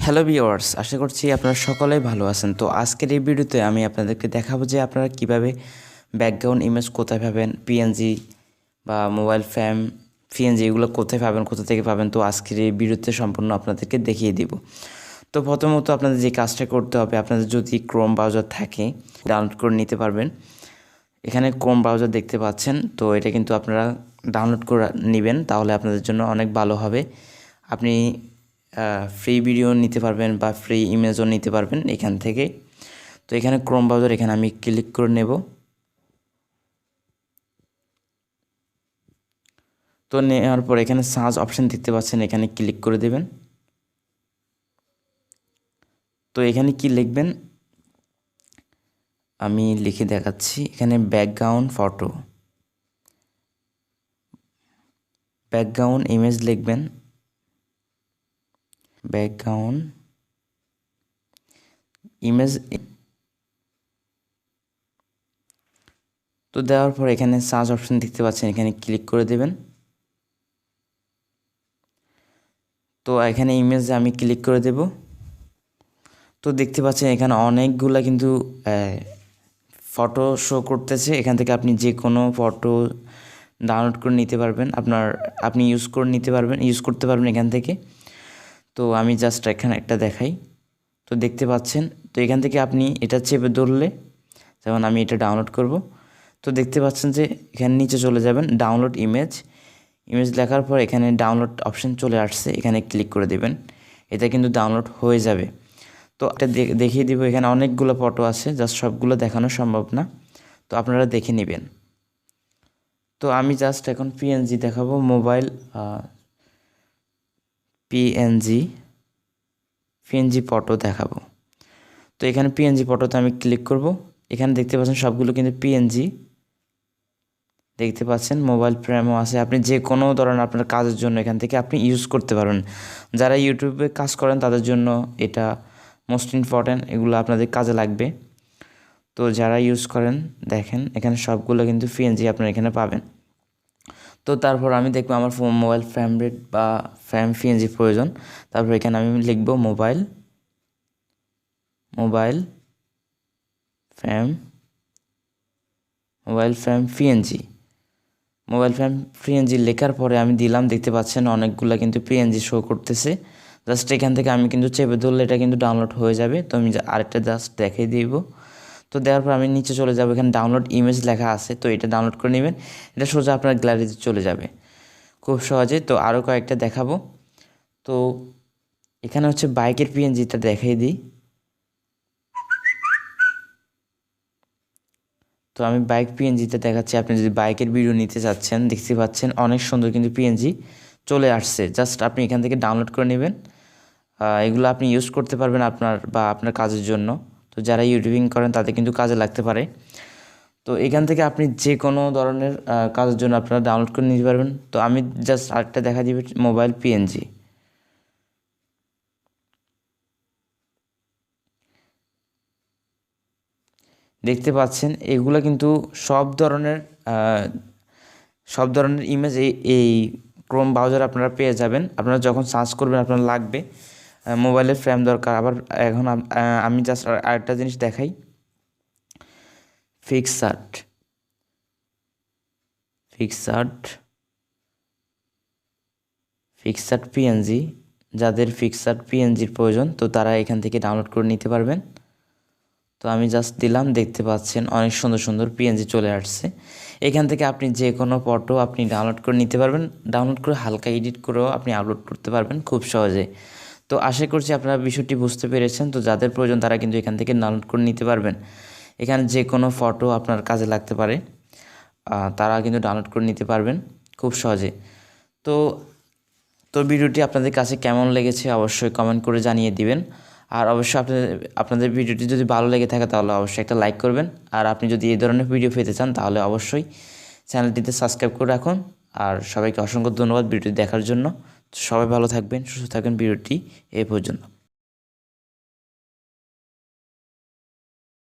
Hello viewers, আশা করছি আপনারা সকলেই ভালো আছেন। তো আজকের এই ভিডিওতে আমি আপনাদেরকে দেখাবো যে আপনারা কিভাবে ব্যাকগ্রাউন্ড ইমেজ কোথায় পাবেন, পিএনজি বা মোবাইল ফ্রেম পিএনজি এগুলো কোথায় পাবেন, কোথা থেকে পাবেন। তো আজকের এই ভিডিওতে সম্পূর্ণ আপনাদেরকে দেখিয়ে দিব। তো প্রথমত আপনাদের যে কাজটা করতে হবে, আপনাদের যদি ক্রোম ব্রাউজার থাকে ডাউনলোড করে নিতে পারবেন। এখানে ক্রোম ব্রাউজার দেখতে পাচ্ছেন, তো এটা কিন্তু আপনারা ডাউনলোড করে নেবেন, তাহলে আপনাদের জন্য অনেক ভালো হবে। আপনি ফ্রি ভিডিও নিতে পারবেন বা ফ্রি ইমেজও নিতে পারবেন এখান থেকে। তো এখানে ক্রোম ব্রাউজার, এখানে আমি ক্লিক করে নেব। তো নেওয়ার পর এখানে সার্চ অপশান দেখতে পাচ্ছেন, এখানে ক্লিক করে দেবেন। তো এখানে কি লিখবেন আমি লিখে দেখাচ্ছি। এখানে ব্যাকগ্রাউন্ড ইমেজ লিখবেন, ব্যাকগ্রাউন্ড ইমেজ। তো দেওয়ার পর এখানে সার্চ অপশান দেখতে পাচ্ছেন, এখানে ক্লিক করে দেবেন। তো এখানে ইমেজে আমি ক্লিক করে দেব। তো দেখতে পাচ্ছেন এখানে অনেকগুলা কিন্তু ফটো শো করতেছে। এখান থেকে আপনি যে কোনো ফটো ডাউনলোড করে নিতে পারবেন, আপনি ইউজ করতে পারবেন এখান থেকে। তো আমি জাস্ট এখানে একটা দেখাই। তো দেখতে পাচ্ছেন, তো এখান থেকে আপনি এটা চেপে ধরলে, যেমন আমি এটা ডাউনলোড করব। তো দেখতে পাচ্ছেন যে এখানে নিচে চলে যাবেন, ডাউনলোড ইমেজ লেখার পর এখানে ডাউনলোড অপশন চলে আসছে, এখানে ক্লিক করে দেবেন। এটা কিন্তু ডাউনলোড হয়ে যাবে। তো এটা দেখিয়ে দিব, এখানে অনেকগুলো ফটো আছে, জাস্ট সবগুলো দেখানো সম্ভব না, তো আপনারা দেখে নেবেন। তো আমি জাস্ট এখন পিএনজি দেখাবো, মোবাইল পিএনজি ফটো দেখাবো। তো এখানে পিএনজি ফটোতে আমি ক্লিক করব। এখানে দেখতে পাচ্ছেন সবগুলো কিন্তু পিএনজি দেখতে পাচ্ছেন। মোবাইল ফ্রেমও আছে, আপনি যে কোনো ধরনের আপনার কাজের জন্য এখান থেকে আপনি ইউজ করতে পারবেন। যারা ইউটিউবে কাজ করেন তাদের জন্য এটা মোস্ট ইম্পর্ট্যান্ট, এগুলো আপনাদের কাজে লাগবে। তো যারা ইউজ করেন দেখেন, এখানে সবগুলো কিন্তু পিএনজি আপনারা এখানে পাবেন। তো তারপর আমি দেখবো আমার মোবাইল ফ্রেম রেট বা ফ্রেম পিএনজি প্রয়োজন। তারপর এখানে আমি লিখব মোবাইল ফ্রেম পিএনজি লেখার পরে আমি দিলাম। দেখতে পাচ্ছেন অনেকগুলো কিন্তু পিএনজি শো করতেছে। জাস্ট এখান থেকে আমি কিন্তু চেপে ধরলে এটা কিন্তু ডাউনলোড হয়ে যাবে। তো আমি আরেকটা জাস্ট দেখিয়ে দিব। তো দেওয়ার পর আমি নিচে চলে যাব, এখানে ডাউনলোড ইমেজ লেখা আছে, তো এটা ডাউনলোড করে নেবেন। এটা সোজা আপনার গ্যালারিতে চলে যাবে খুব সহজে। তো আরও কয়েকটা দেখাবো। তো এখানে হচ্ছে বাইকের পিএনজিটা দেখিয়ে দিই। তো আমি বাইক পিএনজিতে দেখাচ্ছি। আপনি যদি বাইকের ভিডিও নিতে চাচ্ছেন, দেখতে পাচ্ছেন অনেক সুন্দর কিন্তু পিএনজি চলে আসছে। জাস্ট আপনি এখান থেকে ডাউনলোড করে নেবেন। এগুলো আপনি ইউজ করতে পারবেন আপনার কাজের জন্য। তো যারা ইউটিউবিং করেন তাদের কিন্তু কাজে লাগতে পারে। তো এখান থেকে আপনি যে কোনো ধরনের কাজের জন্য আপনারা ডাউনলোড করে নিতে পারবেন। তো আমি জাস্ট আরেকটা দেখা দিবে, মোবাইল পিএনজি। দেখতে পাচ্ছেন এগুলো কিন্তু সব ধরনের ইমেজ এই ক্রোম ব্রাউজার আপনারা পেয়ে যাবেন। আপনারা যখন সার্চ করবেন আপনার লাগবে মোবাইলের ফ্রেম দরকার। আবার এখন আমি জাস্ট আরেকটা জিনিস দেখাই, ফিক্সাড পিএনজি। যাদের ফিক্সাড পিএনজির প্রয়োজন, তো তারা এখান থেকে ডাউনলোড করে নিতে পারবেন। তো আমি জাস্ট দিলাম, দেখতে পাচ্ছেন অনেক সুন্দর সুন্দর পিএনজি চলে আসছে। এখান থেকে আপনি যে কোনো ফটো আপনি ডাউনলোড করে নিতে পারবেন। ডাউনলোড করে হালকা এডিট করেও আপনি আপলোড করতে পারবেন খুব সহজে। তো আশা করছি আপনারা বিষয়টি বুঝতে পেরেছেন। তো যাদের প্রয়োজন তারা কিন্তু এখান থেকে ডাউনলোড করে নিতে পারবেন। এখানে যে কোনো ফটো আপনার কাজে লাগতে পারে, তারা কিন্তু ডাউনলোড করে নিতে পারবেন খুব সহজে। তো তো ভিডিওটি আপনাদের কাছে কেমন লেগেছে অবশ্যই কমেন্ট করে জানিয়ে দিবেন। আর অবশ্যই আপনাদের ভিডিওটি যদি ভালো লেগে থাকে তাহলে অবশ্যই একটা লাইক করবেন। আর আপনি যদি এই ধরনের ভিডিও পেতে চান তাহলে অবশ্যই চ্যানেলটিতে সাবস্ক্রাইব করে রাখুন। আর সবাইকে অসংখ্য ধন্যবাদ ভিডিওটি দেখার জন্য। সবাই ভালো থাকবেন, সুস্থ থাকবেন। ভিডিওটি এই পর্যন্ত।